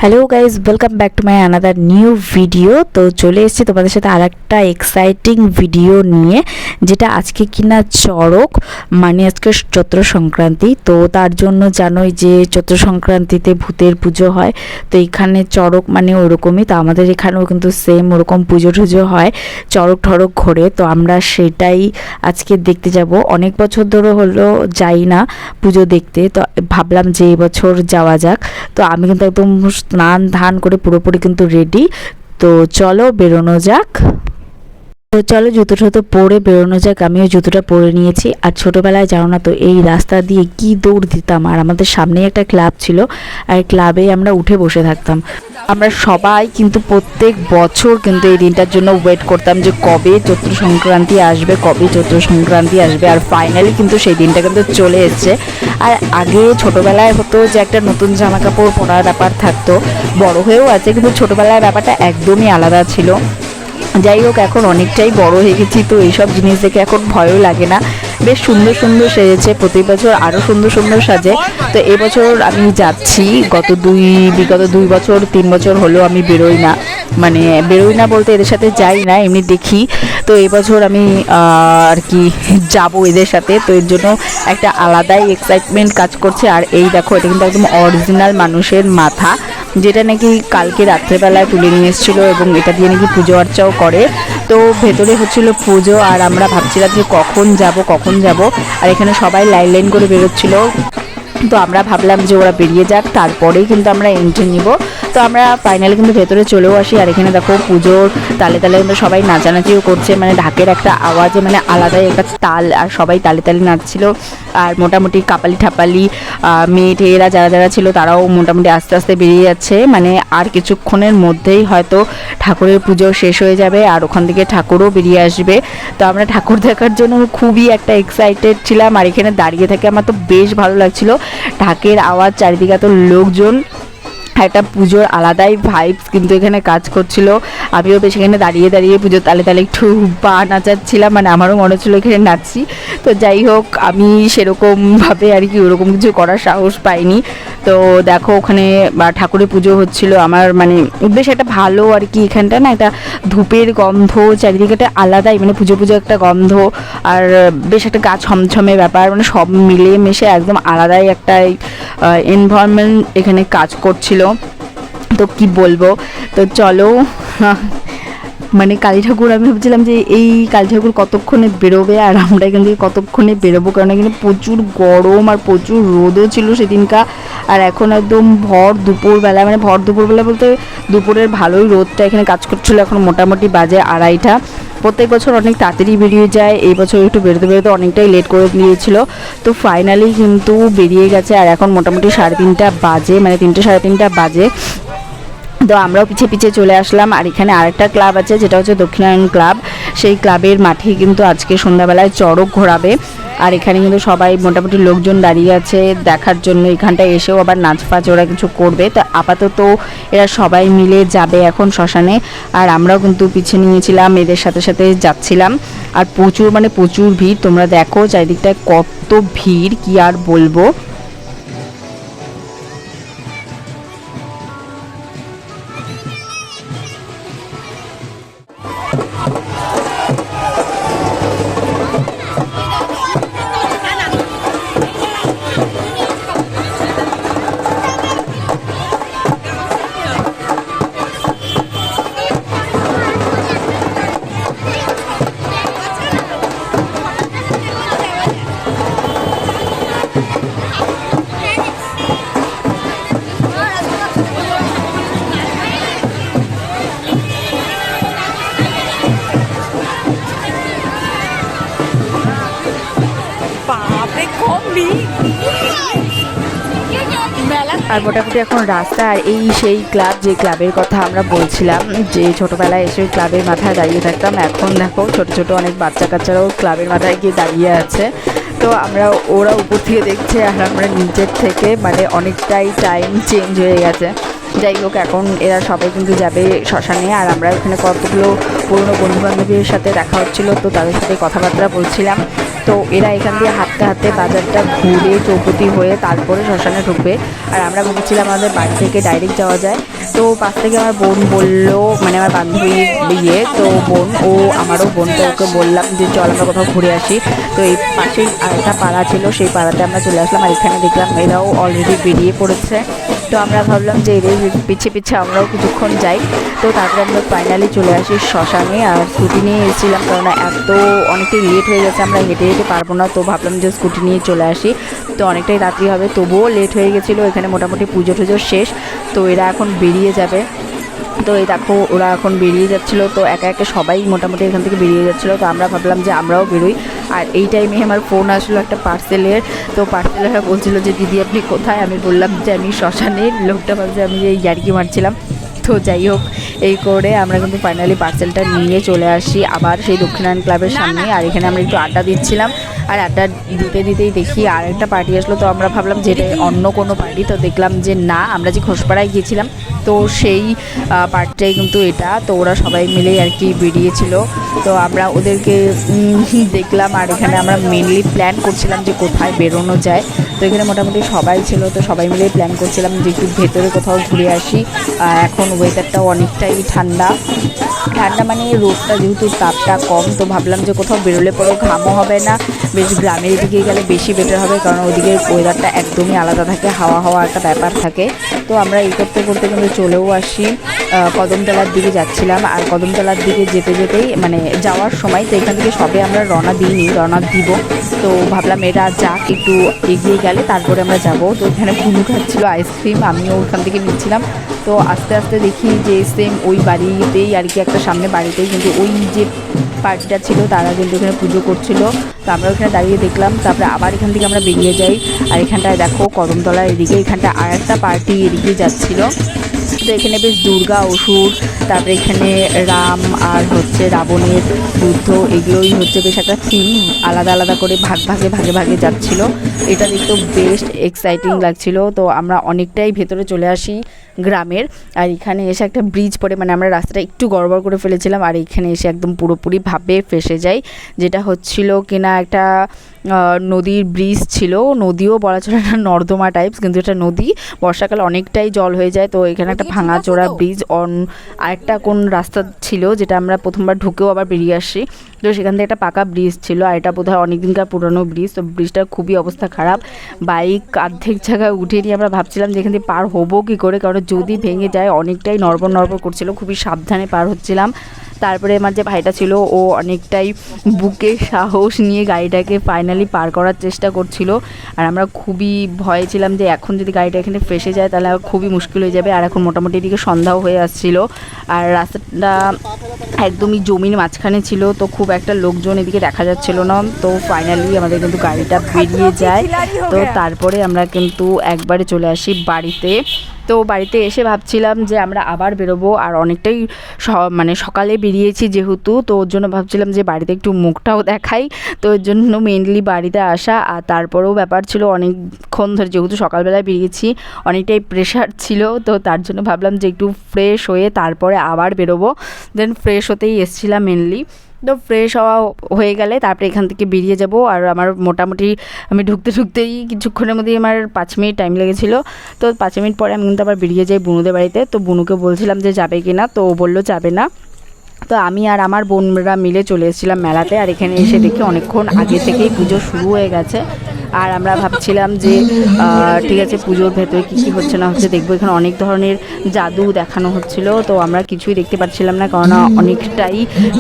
Hello guys, welcome back to my another new video. তো চলে এসেছি তোমাদের সাথে আর একটা এক্সাইটিং ভিডিও নিয়ে, যেটা আজকে কিনা চড়ক, মানে আজকে চৈত্র সংক্রান্তি। তো তার জন্য জানোই যে চৈত্র সংক্রান্তিতে ভূতের পুজো হয়। তো এখানে চড়ক মানে ওরকমই, তো আমাদের এখানেও কিন্তু সেম ওরকম পুজো টুজো হয়, চড়ক ঠড়ক ঘোরে। তো আমরা সেটাই আজকে দেখতে যাব। অনেক বছর ধরে হলো যাই না পুজো দেখতে, তো ভাবলাম যে এবছর যাওয়া যাক। তো আমি কিন্তু একদম স্নান ধান করে পুরোপুরি কিন্তু রেডি। তো চলো বেরোনো যাক। তো চলো জুতো টুতো পরে বেরোনো যাক। আমিও জুতোটা পরে নিয়েছি। আর ছোটোবেলায় জানো না তো এই রাস্তা দিয়ে কি দৌড় দিতাম, আর আমাদের সামনেই একটা ক্লাব ছিল, আর ক্লাবে আমরা উঠে বসে থাকতাম। আমরা সবাই কিন্তু প্রত্যেক বছর কিন্তু এই দিনটার জন্য ওয়েট করতাম যে কবে চৈত্র সংক্রান্তি আসবে, কবে চৈত্র সংক্রান্তি আসবে। আর ফাইনালি কিন্তু সেই দিনটা কিন্তু চলে এসছে। আর আগে ছোটোবেলায় হতো যে একটা নতুন জামা কাপড় পরার ব্যাপার থাকতো, বড় হয়েও আছে, কিন্তু ছোটোবেলায় ব্যাপারটা একদমই আলাদা ছিল। যাই হোক, এখন অনেকটাই বড় হয়ে গেছি, তো এইসব জিনিস দেখে এখন ভয়ও লাগে না। বেশ সুন্দর সুন্দর সেজেছে, প্রতি বছর আরও সুন্দর সুন্দর সাজে। তো এবছর আমি যাচ্ছি, বিগত 2 বছর 3 বছর হলো আমি বেরোই না, মানে বেরোই না বলতে এদের সাথে যাই না, এমনি দেখি। তো এবছর আমি আর কি যাবো এদের সাথে, তো এর জন্য একটা আলাদাই এক্সাইটমেন্ট কাজ করছে। আর এই দেখো, এটা কিন্তু একদম অরিজিনাল মানুষের মাথা, যেটা নাকি কালকে রাত্রেবেলায় তুলে নিয়ে এসেছিলো, এবং এটা দিয়ে নাকি পুজো আর্চাও করে। তো ভেতরে হচ্ছিল পুজো, আর আমরা ভাবছিলাম যে কখন যাব। আর এখানে সবাই লাইন লাইন করে বেরোচ্ছিল। তো আমরা ভাবলাম যে ওরা বেরিয়ে যাক, তারপরেই কিন্তু আমরা এন্ট্রি নিব। তো আমরা ফাইনালি কিন্তু ভেতরে চলেও আসি। আর এখানে দেখো পুজোর তালে তালে কিন্তু সবাই নাচানাচিও করছে, মানে ঢাকের একটা আওয়াজে মানে আলাদাই একটা তাল, আর সবাই তালে তালে নাচছিল। আর মোটামুটি কাপালি ঠাপালি মেয়ে টেয়েরা যারা যারা ছিল তারাও মোটামুটি আস্তে আস্তে বেরিয়ে যাচ্ছে, মানে আর কিছুক্ষণের মধ্যেই হয়তো ঠাকুরের পুজো শেষ হয়ে যাবে, আর ওখান থেকে ঠাকুরও বেরিয়ে আসবে। তো আমরা ঠাকুর দেখার জন্য খুবই একটা এক্সাইটেড ছিলাম। আর এখানে দাঁড়িয়ে থেকে আমার তো বেশ ভালো লাগছিল, ঢাকের আওয়াজ, চারিদিকে তো লোকজন, একটা পুজোর আলাদাই ভাইবস কিন্তু এখানে কাজ করছিল। আমিও বেশ এখানে দাঁড়িয়ে দাঁড়িয়ে পুজোর তালে তালে একটু পা নাচাচ্ছিলাম, মানে আমারও মনে হচ্ছিলো এখানে নাচছি। তো যাই হোক, আমি সেরকমভাবে আর কি ওরকম কিছু করার সাহস পাইনি। তো দেখো ওখানে ঠাকুরের পুজো হচ্ছিল, আমার মানে বেশ একটা ভালো আর কি, এখানটা না একটা ধূপের গন্ধ, চারিদিকে একটা আলাদাই মানে পুজো পুজো একটা গন্ধ, আর বেশ একটা গা ছমছমে ব্যাপার, মানে সব মিলে মিশে একদম আলাদাই একটা এনভায়রনমেন্ট এখানে কাজ করছিল। তো কি বলবো, তো চলো মানে কালী ঠাকুর, আমি ভাবছিলাম যে এই কালী ঠাকুর কতক্ষণে বেরোবে, আর আমরা এখান থেকে কতক্ষণে বেরোবো, কারণ এখানে প্রচুর গরম আর প্রচুর রোদও ছিল সেদিনকা। আর এখন একদম ভর দুপুরবেলা, মানে ভর দুপুরবেলা বলতে দুপুরের ভালোই রোদটা এখানে কাজ করছিলো। এখন মোটামুটি বাজে 2:30। প্রত্যেক বছর অনেক তাড়াতাড়ি বেরিয়ে যায়, এই বছর একটু বেরোতে বেরোতে অনেকটাই লেট করে দিয়েছিল। তো ফাইনালি কিন্তু বেরিয়ে গেছে, আর এখন মোটামুটি 3:30 বাজে, মানে 3টে 3:30 বাজে। তো আমরাও পিছিয়ে পিছিয়ে চলে আসলাম। আর এখানে আরেকটা ক্লাব আছে, যেটা হচ্ছে দক্ষিণায়ন ক্লাব। সেই ক্লাবের মাঠে কিন্তু আজকে সন্ধ্যাবেলায় চড়ক ঘোরাবে। আর এখানে কিন্তু সবাই মোটামুটি লোকজন দাঁড়িয়ে আছে দেখার জন্য, এখানটায় এসেও আবার নাচ ফাচ ওরা কিছু করবে। তো আপাতত এরা সবাই মিলে যাবে এখন শ্মশানে, আর আমরাও কিন্তু পিছিয়ে নিয়েছিলাম, এদের সাথে সাথে যাচ্ছিলাম। আর প্রচুর মানে প্রচুর ভিড়, তোমরা দেখো চারিদিকটায় কত ভিড়, কি আর বলবো। আর মোটামুটি এখন রাস্তা, আর এই সেই ক্লাব, যে ক্লাবের কথা আমরা বলছিলাম, যে ছোটোবেলায় এসে ক্লাবের মাথায় দাঁড়িয়ে থাকতাম। এখন দেখো ছোট ছোট অনেক বাচ্চা কাচ্চারাও ক্লাবের মাথায় গিয়ে দাঁড়িয়ে আছে। তো ওরা উপর থেকে দেখছে, আর আমরা নিচের থেকে, মানে অনেকটাই টাইম চেঞ্জ হয়ে গেছে। যাই হোক, এখন এরা সবাই কিন্তু যাবে শ্মশানে, আর আমরা ওখানে কতগুলো পুরনো বন্ধুবান্ধবীর সাথে দেখা হচ্ছিলো, তো তাদের সাথে কথাবার্তা বলছিলাম। তো এরা এখান দিয়ে হাঁটতে হাঁটতে বাজারটা ঘুরে চৌপতি হয়ে তারপরে শ্মশানে ঢুকবে। আর আমরা ভেবেছিলাম আমাদের বাড়ি থেকে ডাইরেক্ট যাওয়া যায়। তো পাশ থেকে আমার বোন বললো, মানে আমার বান্ধবীর তো বোন, ও আমারও বোন, তো ওকে বললাম যে চল আমরা কোথাও ঘুরে আসি। তো এই পাশেই আরেকটা পাড়া ছিল, সেই পাড়াতে আমরা চলে আসলাম। আর এখানে দেখলাম এরাও অলরেডি বেরিয়ে পড়েছে। তো আমরা ভাবলাম যে এদের পিছিয়ে পিছিয়ে আমরাও কিছুক্ষণ যাই। তো তারপরে আমরা ফাইনালি চলে আসি শ্মশানে। আর স্কুটি নিয়ে এসেছিলাম, কারণ অনেকটাই লেট হয়ে গেছে, আমরা হেঁটে হেঁটে পারবো না। তো ভাবলাম যে স্কুটি নিয়ে চলে আসি। তো অনেকটাই রাত্রি হবে, তবুও লেট হয়ে গেছিলো। এখানে মোটামুটি পুজো টুজো শেষ। তো এরা এখন বেরিয়ে যাবে। তো এই দেখো ওরা এখন বেরিয়ে যাচ্ছিলো। তো একে একে সবাই মোটামুটি এখান থেকে বেরিয়ে যাচ্ছিলো। তো আমরা ভাবলাম যে আমরাও বেরোই। আর এই টাইমে আমার ফোন আসলো একটা পার্সেলের। তো পার্সেলাররা বলছিল যে দিদি আপনি কোথায়? আমি বললাম যে আমি শ্মশানে। লোকটা ভাবছে আমি এই ইয়ার্কি মারছিলাম। তো যাই হোক, এই করে আমরা কিন্তু ফাইনালি পার্সেলটা নিয়ে চলে আসি আবার সেই দক্ষিণায়ন ক্লাবের সামনে। আর এখানে আমরা একটু আড্ডা দিচ্ছিলাম। আর আড্ডা দিতেই দেখি আর একটা পার্টি আসলো। তো আমরা ভাবলাম যে এটা অন্য কোনো পার্টি। তো দেখলাম যে না, আমরা যে ঘোষপাড়ায় গিয়েছিলাম তো সেই পার্টিটাই কিন্তু এটা। তো ওরা সবাই মিলেই আর কি বেরিয়েছিল। তো আমরা ওদেরকে দেখলাম। আর এখানে আমরা মেনলি প্ল্যান করছিলাম যে কোথায় বেরোনো যায়। তো এখানে মোটামুটি সবাই ছিল, তো সবাই মিলেই প্ল্যান করছিলাম যে একটু ভেতরে কোথাও ঘুরে আসি। এখন ওয়েদারটাও অনেকটাই ঠান্ডা মানে রোদটা যেহেতু তাপটা কম, তো ভাবলাম যে কোথাও বেরোলে পরেও ঘামও হবে না, বেশ গ্রামের দিকে গেলে বেশি বেটার হবে, কারণ ওইদিকে ওয়েদারটা একদমই আলাদা থাকে, হাওয়া একটা ব্যাপার থাকে। তো আমরা এই করতে করতে কিন্তু চলেও আসি কদমতলার দিকে যাচ্ছিলাম। আর কদমতলার দিকে যেতেই মানে যাওয়ার সময়, তো এখান থেকে সবে আমরা রওনা দিব। তো ভাবলাম এরা যাক, একটু এগিয়ে গেলে তারপরে আমরা যাব। তো এখানে পুনু খাচ্ছিলো আইসক্রিম, আমিও ওখান থেকে নিচ্ছিলাম। তো আস্তে আস্তে দেখি যে সেম ওই বাড়িতেই আর কি, একটা সামনে বাড়িতেই কিন্তু ওই যে পার্টিটা ছিল তারা কিন্তু এখানে পুজো করছিল। তো আমরা ওখানে দাঁড়িয়ে দেখলাম। তারপরে আবার এখান থেকে আমরা বেরিয়ে যাই। আর এখানটায় দেখো কদমতলার এদিকে এখানটা আর একটা পার্টি এদিকে যাচ্ছিল। তো এখানে বেশ দুর্গা অসুর, তারপরে এখানে রাম আর হচ্ছে রাবণের যুদ্ধ, এগুলোই হচ্ছে বেশ একটা থিম, আলাদা আলাদা করে ভাগে যাচ্ছিল। এটা দেখতেও বেশ এক্সাইটিং লাগছিল। তো আমরা অনেকটাই ভেতরে চলে আসি গ্রামের। আর এখানে এসে একটা ব্রিজ পড়ে, মানে আমরা রাস্তাটা একটু গড়বড় করে ফেলেছিলাম। আর এখানে এসে একদম পুরোপুরিভাবে ফেসে যাই, যেটা হচ্ছিল কিনা একটা নদীর ব্রিজ ছিল। নদীও বলা চলে না, নর্দমা টাইপস, কিন্তু এটা নদী। বর্ষাকালে অনেকটাই জল হয়ে যায়। তো এখানে একটা ভাঙাচোরা ব্রিজ, আরেকটা কোন রাস্তা ছিল যেটা আমরা প্রথমবার ঢুকেও আবার বেরিয়ে আসি। তো সেখান থেকে একটা পাকা ব্রিজ ছিল। আর এটা বোধহয় অনেকদিনকার পুরনো ব্রিজ। তো ব্রিজটার খুবই অবস্থা খারাপ, বাইক অর্ধেক জায়গায় উঠে নিয়ে আমরা ভাবছিলাম যে এখান থেকে পার হবো কী করে, কারণ যদি ভেঙে যায়। অনেকটাই নড়বড় করছিল, খুবই সাবধানে পার হচ্ছিলাম। তারপরে আমার যে ভাইটা ছিল ও অনেকটাই বুকে সাহস নিয়ে গাড়িটাকে ফাইনালি পার করার চেষ্টা করছিল। আর আমরা খুবই ভয়ে ছিলাম যে এখন যদি গাড়িটা এখানে ফেসে যায় তাহলে খুবই মুশকিল হয়ে যাবে। আর এখন মোটামুটি এদিকে সন্ধ্যাও হয়ে আসছিল। আর রাস্তাটা একদমই জমির মাঝখানে ছিল, তো খুব একটা লোকজন এদিকে দেখা যাচ্ছিল না। তো ফাইনালি আমাদের কিন্তু গাড়িটা বেরিয়ে যায়। তো তারপরে আমরা কিন্তু একবারে চলে আসি বাড়িতে। তো বাড়িতে এসে ভাবছিলাম যে আমরা আবার বেরোবো। আর অনেকটাই মানে সকালে বেরিয়েছি যেহেতু, তো ওর জন্য ভাবছিলাম যে বাড়িতে একটু মুখটাও দেখাই। তো ওর জন্য মেনলি বাড়িতে আসা। আর তারপরেও ব্যাপার ছিল অনেকক্ষণ ধরে, যেহেতু সকালবেলায় বেরিয়েছি, অনেকটাই প্রেশার ছিল। তো তার জন্য ভাবলাম যে একটু ফ্রেশ হয়ে তারপরে আবার বেরোবো। দেন ফ্রেশ হতেই এসেছিলাম মেনলি। তো ফ্রেশ হয়ে গেলে তারপরে এখান থেকে বেরিয়ে যাব। আর আমার মোটামুটি আমি ঢুকতেই কিছুক্ষণের মধ্যেই আমার 5 মিনিট টাইম লেগেছিলো। তো 5 মিনিট পরে আমি কিন্তু আবার বেরিয়ে যাই বুনুদের বাড়িতে। তো বুনুকে বলছিলাম যে যাবে কি না, তো ও বললো যাবে না। তো আমি আর আমার বোনরা মিলে চলে এসেছিলাম মেলাতে। আর এখানে এসে দেখি অনেকক্ষণ আগে থেকেই পুজো শুরু হয়ে গেছে। আর আমরা ভাবছিলাম যে ঠিক আছে পুজোর ভেতরে কী কী হচ্ছে না হচ্ছে দেখবো। এখানে অনেক ধরনের জাদু দেখানো হচ্ছিল। তো আমরা কিছুই দেখতে পাচ্ছিলাম না, কারণ অনেকটাই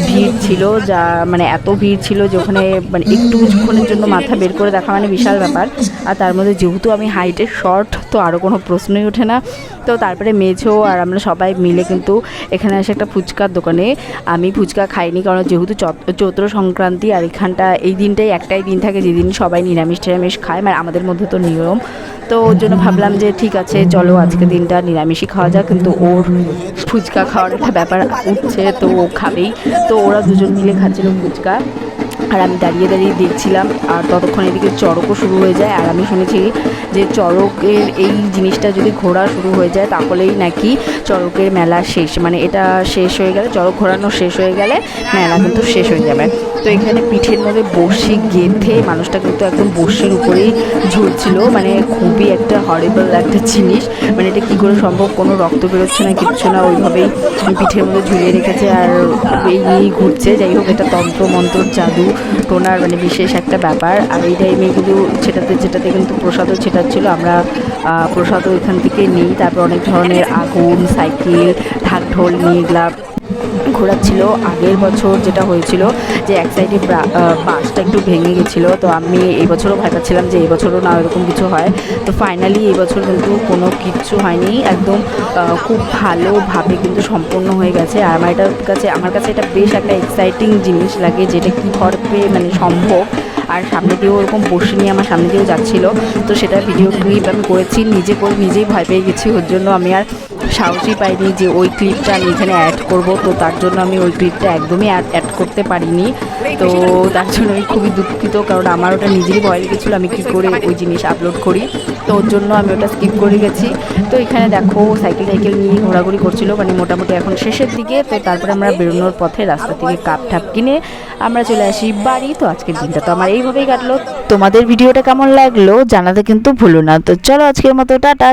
ভিড় ছিল। যা মানে এত ভিড় ছিল যে ওখানে মানে একটুক্ষণের জন্য মাথা বের করে দেখা মানে বিশাল ব্যাপার। আর তার মধ্যে যেহেতু আমি হাইটের শর্ট, তো আরও কোনো প্রশ্নই ওঠে না। তো তারপরে মেঝো আর আমরা সবাই মিলে কিন্তু এখানে এসে একটা ফুচকার দোকানে, আমি ফুচকা খাইনি কারণ যেহেতু চৈত্র সংক্রান্তি। আর এখানটা এই দিনটাই একটাই দিন থাকে যেদিন সবাই নিরামিষ খায়, মানে আমাদের মধ্যে তো নিয়ম। তো ওর জন্য ভাবলাম যে ঠিক আছে চলো আজকে দিনটা নিরামিষই খাওয়া যাক। কিন্তু ওর ফুচকা খাওয়ার একটা ব্যাপার উঠছে, তো ও খাবেই। তো ওরা দুজন মিলে খাচ্ছিল ফুচকা। আর আমি দাঁড়িয়ে দাঁড়িয়ে দেখছিলাম। আর ততক্ষণ এদিকে চড়কও শুরু হয়ে যায়। আর আমি শুনেছি যে চড়কের এই জিনিসটা যদি ঘোরা শুরু হয়ে যায় তাহলেই নাকি চড়কের মেলা শেষ, মানে এটা শেষ হয়ে গেলে, চড়ক ঘোরানো শেষ হয়ে গেলে মেলা কিন্তু শেষ হয়ে যাবে। তো এখানে পিঠের মধ্যে বড়শি গেঁথে মানুষটা কিন্তু একদম বড়শির উপরেই ঝুলছিল, মানে খুবই একটা হরিবল একটা জিনিস। মানে এটা কী করে সম্ভব, কোনো রক্ত বেরোচ্ছে না, কিচ্ছু না, ওইভাবেই পিঠের মধ্যে ঝুলিয়ে রেখেছে আর এই নিয়েই ঘুরছে। যাই হোক, এটা তন্ত্র মন্ত্র জাদু টোনার মানে বিশেষ একটা ব্যাপার। আর এই টাইমে কিন্তু যেটাতে কিন্তু প্রসাদও ছেটাচ্ছিলো। আমরা প্রসাদও এখান থেকে নিই। তারপর অনেক ধরনের আগুন, সাইকেল, ঢাক ঢোল নিয়ে এগুলা ঘোরাচ্ছিল। আগের বছর যেটা হয়েছিল যে এক সাইডে বাসটা একটু ভেঙে গেছিলো, তো আমি এই বছরও ভয় পাচ্ছিলাম যে এই বছরও না এরকম কিছু হয়। তো ফাইনালি এই বছর কিন্তু কোনো কিচ্ছু হয়নি, একদম খুব ভালোভাবে কিন্তু সম্পূর্ণ হয়ে গেছে। আর আমার কাছে এটা বেশ একটা এক্সাইটিং জিনিস লাগে, যেটা কীভাবে মানে সম্ভব। আর সামনে দিয়েও ওরকম বসে নিয়ে আমার সামনে দিয়েও যাচ্ছিলো, তো সেটা ভিডিও ক্লিপ আমি করেছি, নিজেই ভয় পেয়ে গেছি। ওর জন্য আমি আর সাহসই পাইনি যে ওই ক্লিপটা আমি এখানে অ্যাড করব। তো তার জন্য আমি ওই ক্লিপটা একদমই অ্যাড করতে পারিনি। তো তার জন্য আমি খুবই দুঃখিত, কারণ আমার ওটা নিজেরই ভয় লেগেছিলো আমি কী করে ওই জিনিস আপলোড করি। তো ওর জন্য আমি ওটা স্কিপ করে গেছি। তো এখানে দেখো সাইকেল নিয়ে ঘোরাঘুরি করছিলো, মানে মোটামুটি এখন শেষের দিকে। তো তারপরে আমরা বেরোনোর পথে রাস্তা থেকে কাপ ঠাপ কিনে আমরা চলে আসি বাড়ি। তো আজকের দিনটা তো আমার এইভাবেই কাটলো। তোমাদের ভিডিওটা কেমন লাগলো জানাতে কিন্তু ভুলো না। তো চলো আজকের মতো টাটা।